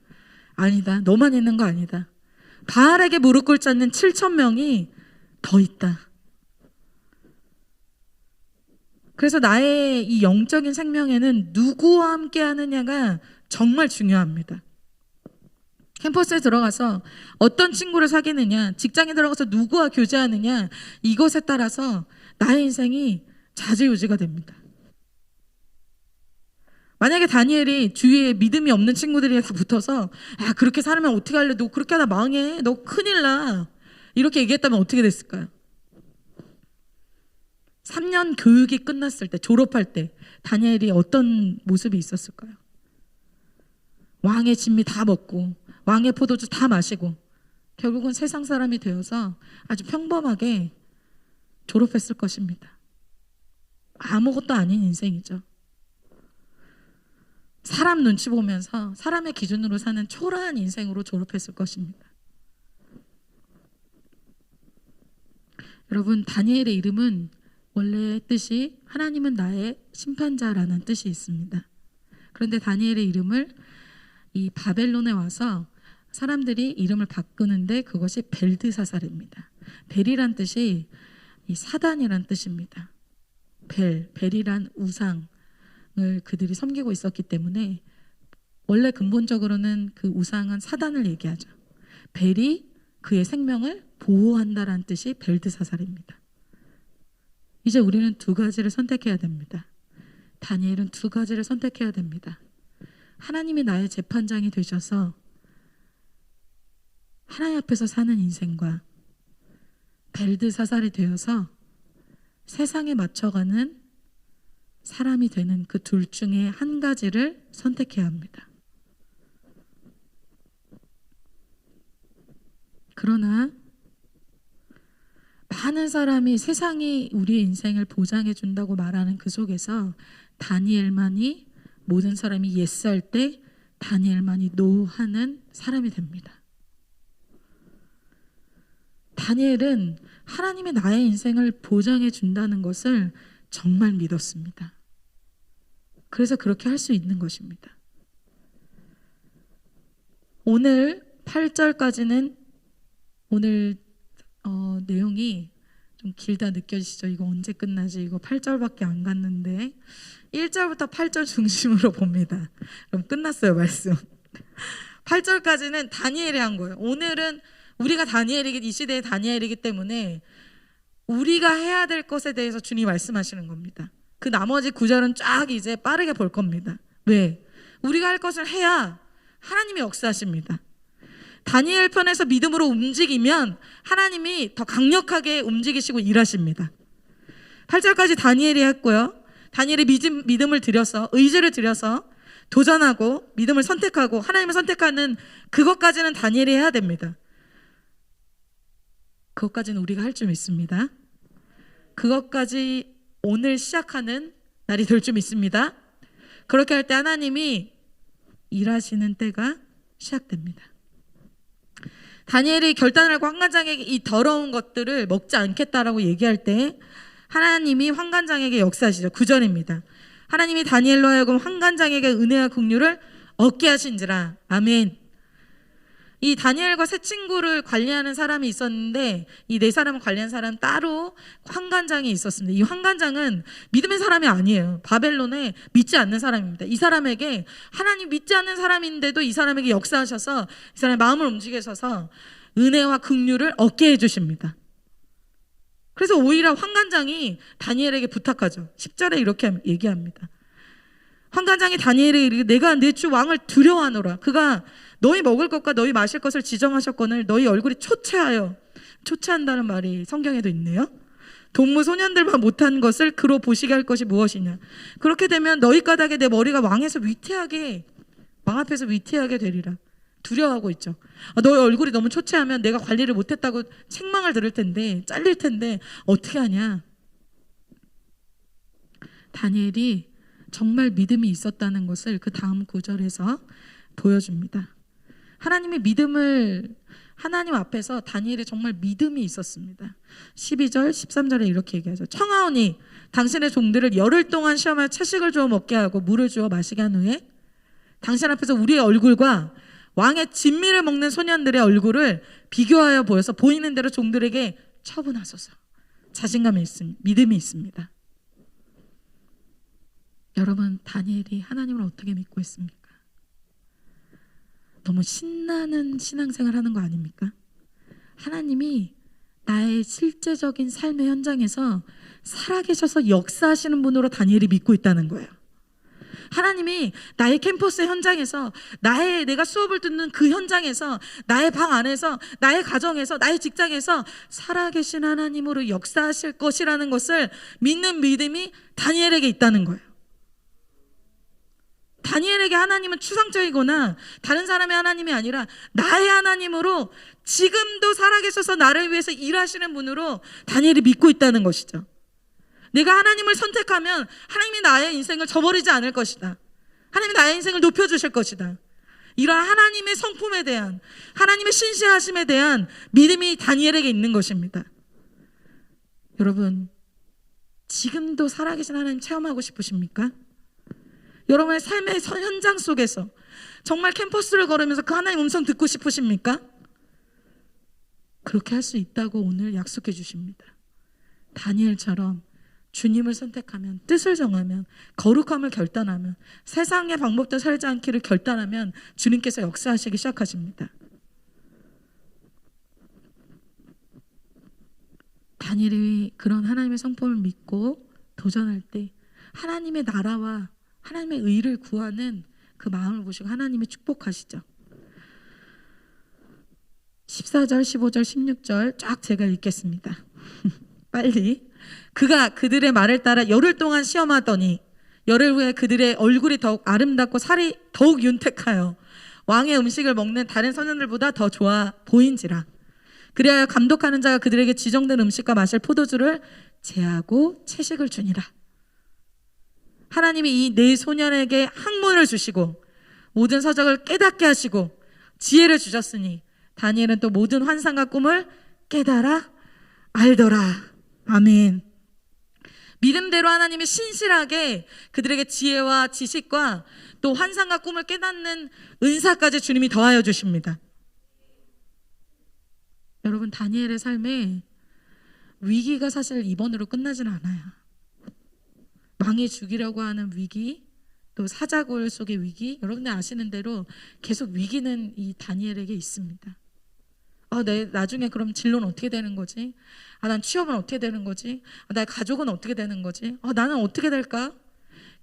아니다. 너만 있는 거 아니다. 바알에게 무릎 꿇지 않는 7,000명이 더 있다. 그래서 나의 이 영적인 생명에는 누구와 함께 하느냐가 정말 중요합니다. 캠퍼스에 들어가서 어떤 친구를 사귀느냐, 직장에 들어가서 누구와 교제하느냐, 이것에 따라서 나의 인생이 좌지우지가 됩니다. 만약에 다니엘이 주위에 믿음이 없는 친구들이 다 붙어서 야, 그렇게 살면 어떻게 할래? 너 그렇게 하다 망해. 너 큰일 나. 이렇게 얘기했다면 어떻게 됐을까요? 3년 교육이 끝났을 때, 졸업할 때 다니엘이 어떤 모습이 있었을까요? 왕의 진미 다 먹고 왕의 포도주 다 마시고 결국은 세상 사람이 되어서 아주 평범하게 졸업했을 것입니다. 아무것도 아닌 인생이죠. 사람 눈치 보면서 사람의 기준으로 사는 초라한 인생으로 졸업했을 것입니다. 여러분, 다니엘의 이름은 원래 뜻이 하나님은 나의 심판자라는 뜻이 있습니다. 그런데 다니엘의 이름을 이 바벨론에 와서 사람들이 이름을 바꾸는데 그것이 벨드사살입니다. 벨이란 뜻이 이 사단이란 뜻입니다. 벨이란 우상을 그들이 섬기고 있었기 때문에 원래 근본적으로는 그 우상은 사단을 얘기하죠. 벨이 그의 생명을 보호한다라는 뜻이 벨드사살입니다. 이제 우리는 두 가지를 선택해야 됩니다. 다니엘은 두 가지를 선택해야 됩니다. 하나님이 나의 재판장이 되셔서 하나님 앞에서 사는 인생과 벨드사살이 되어서 세상에 맞춰가는 사람이 되는 그 둘 중에 한 가지를 선택해야 합니다. 그러나 많은 사람이 세상이 우리의 인생을 보장해 준다고 말하는 그 속에서 다니엘만이 모든 사람이 예스할 때 다니엘만이 노하는 사람이 됩니다. 다니엘은 하나님이 나의 인생을 보장해 준다는 것을 정말 믿었습니다. 그래서 그렇게 할 수 있는 것입니다. 오늘 8절까지는 오늘 내용이 좀 길다 느껴지시죠? 이거 언제 끝나지? 이거 8절밖에 안 갔는데 1절부터 8절 중심으로 봅니다. 그럼 끝났어요, 말씀. 8절까지는 다니엘이 한 거예요. 오늘은 우리가 이 시대의 다니엘이기 때문에 우리가 해야 될 것에 대해서 주님이 말씀하시는 겁니다. 그 나머지 9절은 쫙 이제 빠르게 볼 겁니다. 왜? 우리가 할 것을 해야 하나님이 역사하십니다. 다니엘 편에서 믿음으로 움직이면 하나님이 더 강력하게 움직이시고 일하십니다. 8절까지 다니엘이 했고요. 다니엘이 믿음을 들여서, 의지를 들여서 도전하고 믿음을 선택하고 하나님을 선택하는 그것까지는 다니엘이 해야 됩니다. 그것까지는 우리가 할 줄 믿습니다. 그것까지 오늘 시작하는 날이 될 줄 믿습니다. 그렇게 할 때 하나님이 일하시는 때가 시작됩니다. 다니엘이 결단을 하고 환관장에게 이 더러운 것들을 먹지 않겠다라고 얘기할 때 하나님이 환관장에게 역사하시죠. 9절입니다. 하나님이 다니엘로 하여금 환관장에게 은혜와 긍휼을 얻게 하신지라. 아멘. 이 다니엘과 세 친구를 관리하는 사람이 있었는데 이 네 사람을 관리하는 사람 따로 환관장이 있었습니다. 이 환관장은 믿음의 사람이 아니에요. 바벨론에 믿지 않는 사람입니다. 이 사람에게 하나님 믿지 않는 사람인데도 이 사람에게 역사하셔서 이 사람의 마음을 움직이셔서 은혜와 긍휼을 얻게 해주십니다. 그래서 오히려 환관장이 다니엘에게 부탁하죠. 10절에 이렇게 얘기합니다. 환관장이 다니엘에게 이르기를 내가 내 주 왕을 두려워하노라. 그가 너희 먹을 것과 너희 마실 것을 지정하셨거늘 너희 얼굴이 초췌하여, 초췌한다는 말이 성경에도 있네요. 동무 소년들만 못한 것을 그로 보시게 할 것이 무엇이냐. 그렇게 되면 너희 까닭에 내 머리가 왕 앞에서 위태하게 되리라. 두려워하고 있죠. 너희 얼굴이 너무 초췌하면 내가 관리를 못했다고 책망을 들을 텐데, 잘릴 텐데 어떻게 하냐. 다니엘이 정말 믿음이 있었다는 것을 그 다음 구절에서 보여줍니다. 하나님 앞에서 다니엘이 정말 믿음이 있었습니다. 12절, 13절에 이렇게 얘기하죠. 청하오니 당신의 종들을 열흘 동안 시험하여 채식을 주어 먹게 하고 물을 주어 마시게 한 후에 당신 앞에서 우리의 얼굴과 왕의 진미를 먹는 소년들의 얼굴을 비교하여 보여서 보이는 대로 종들에게 처분하소서. 자신감이 있습니다. 믿음이 있습니다. 여러분, 다니엘이 하나님을 어떻게 믿고 있습니까? 너무 신나는 신앙생활 하는 거 아닙니까? 하나님이 나의 실제적인 삶의 현장에서 살아계셔서 역사하시는 분으로 다니엘이 믿고 있다는 거예요. 하나님이 나의 캠퍼스 현장에서, 내가 수업을 듣는 그 현장에서, 나의 방 안에서, 나의 가정에서, 나의 직장에서 살아계신 하나님으로 역사하실 것이라는 것을 믿는 믿음이 다니엘에게 있다는 거예요. 다니엘에게 하나님은 추상적이거나 다른 사람의 하나님이 아니라 나의 하나님으로 지금도 살아계셔서 나를 위해서 일하시는 분으로 다니엘이 믿고 있다는 것이죠. 내가 하나님을 선택하면 하나님이 나의 인생을 저버리지 않을 것이다. 하나님이 나의 인생을 높여주실 것이다. 이러한 하나님의 성품에 대한, 하나님의 신실하심에 대한 믿음이 다니엘에게 있는 것입니다. 여러분, 지금도 살아계신 하나님 체험하고 싶으십니까? 여러분의 삶의 현장 속에서 정말 캠퍼스를 걸으면서 그 하나님 음성 듣고 싶으십니까? 그렇게 할 수 있다고 오늘 약속해 주십니다. 다니엘처럼 주님을 선택하면, 뜻을 정하면, 거룩함을 결단하면, 세상의 방법대로 살지 않기를 결단하면 주님께서 역사하시기 시작하십니다. 다니엘이 그런 하나님의 성품을 믿고 도전할 때 하나님의 나라와 하나님의 의를 구하는 그 마음을 보시고 하나님이 축복하시죠. 14절, 15절, 16절 쫙 제가 읽겠습니다. 빨리. 그가 그들의 말을 따라 열흘 동안 시험하더니 열흘 후에 그들의 얼굴이 더욱 아름답고 살이 더욱 윤택하여 왕의 음식을 먹는 다른 선원들보다 더 좋아 보인지라. 그리하여 감독하는 자가 그들에게 지정된 음식과 마실 포도주를 제하고 채식을 주니라. 하나님이 이 네 소년에게 학문을 주시고 모든 서적을 깨닫게 하시고 지혜를 주셨으니 다니엘은 또 모든 환상과 꿈을 깨달아 알더라. 아멘. 믿음대로 하나님이 신실하게 그들에게 지혜와 지식과 또 환상과 꿈을 깨닫는 은사까지 주님이 더하여 주십니다. 여러분, 다니엘의 삶에 위기가 사실 이번으로 끝나지는 않아요. 왕이 죽이려고 하는 위기, 또 사자굴 속의 위기, 여러분들 아시는 대로 계속 위기는 이 다니엘에게 있습니다. 나중에 그럼 진로는 어떻게 되는 거지? 난 취업은 어떻게 되는 거지? 나의 가족은 어떻게 되는 거지? 나는 어떻게 될까?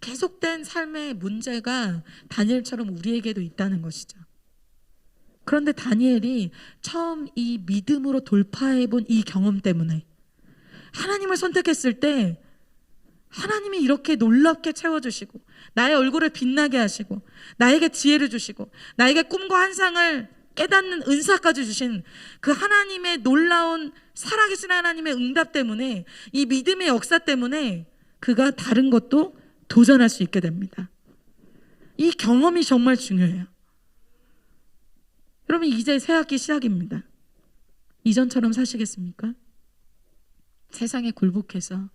계속된 삶의 문제가 다니엘처럼 우리에게도 있다는 것이죠. 그런데 다니엘이 처음 이 믿음으로 돌파해본 이 경험 때문에 하나님을 선택했을 때 하나님이 이렇게 놀랍게 채워주시고 나의 얼굴을 빛나게 하시고 나에게 지혜를 주시고 나에게 꿈과 환상을 깨닫는 은사까지 주신 그 하나님의 놀라운 살아계신 하나님의 응답 때문에, 이 믿음의 역사 때문에 그가 다른 것도 도전할 수 있게 됩니다. 이 경험이 정말 중요해요. 여러분, 이제 새 학기 시작입니다. 이전처럼 사시겠습니까? 세상에 굴복해서.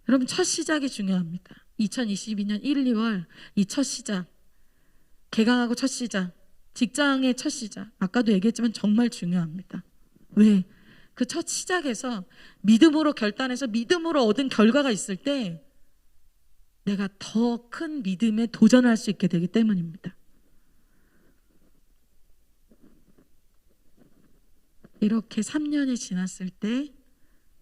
여러분, 첫 시작이 중요합니다. 2022년 1, 2월 이 첫 시작, 개강하고 첫 시작, 직장의 첫 시작, 아까도 얘기했지만 정말 중요합니다. 왜? 그 첫 시작에서 믿음으로 결단해서 믿음으로 얻은 결과가 있을 때 내가 더 큰 믿음에 도전할 수 있게 되기 때문입니다. 이렇게 3년이 지났을 때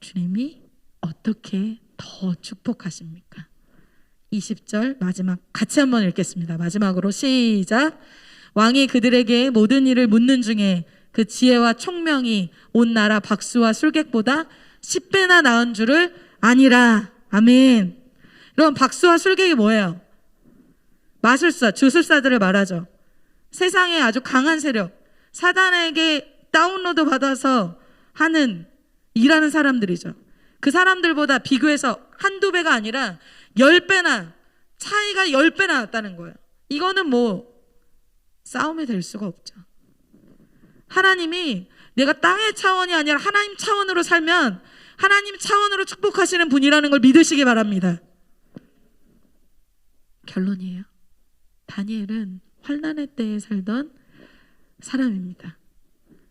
주님이 어떻게 더 축복하십니까? 20절 마지막 같이 한번 읽겠습니다. 마지막으로 시작. 왕이 그들에게 모든 일을 묻는 중에 그 지혜와 총명이 온 나라 박수와 술객보다 10배나 나은 줄을 아니라. 아멘. 여러분, 박수와 술객이 뭐예요? 마술사, 주술사들을 말하죠. 세상에 아주 강한 세력, 사단에게 다운로드 받아서 일하는 사람들이죠. 그 사람들보다 비교해서 한두 배가 아니라 10배나, 차이가 10배나 났다는 거예요. 이거는 싸움이 될 수가 없죠. 하나님이 내가 땅의 차원이 아니라 하나님 차원으로 살면 하나님 차원으로 축복하시는 분이라는 걸 믿으시기 바랍니다. 결론이에요. 다니엘은 환난의 때에 살던 사람입니다.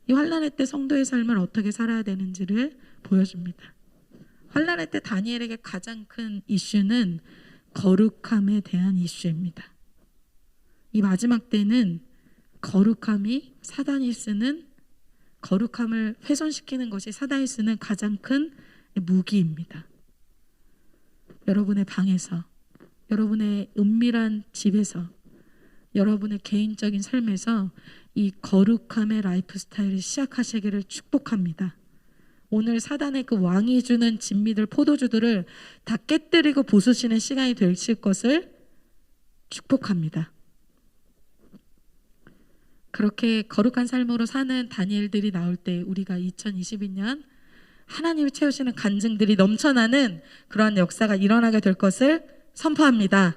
이 환난의 때 성도의 삶을 어떻게 살아야 되는지를 보여줍니다. 환난의 때 다니엘에게 가장 큰 이슈는 거룩함에 대한 이슈입니다. 이 마지막 때는 거룩함이 사단이 쓰는 거룩함을 훼손시키는 것이 사단이 쓰는 가장 큰 무기입니다. 여러분의 방에서, 여러분의 은밀한 집에서, 여러분의 개인적인 삶에서 이 거룩함의 라이프 스타일을 시작하시기를 축복합니다. 오늘 사단의 그 왕이 주는 진미들, 포도주들을 다 깨뜨리고 부수시는 시간이 되실 것을 축복합니다. 그렇게 거룩한 삶으로 사는 다니엘들이 나올 때 우리가 2022년 하나님이 채우시는 간증들이 넘쳐나는 그러한 역사가 일어나게 될 것을 선포합니다.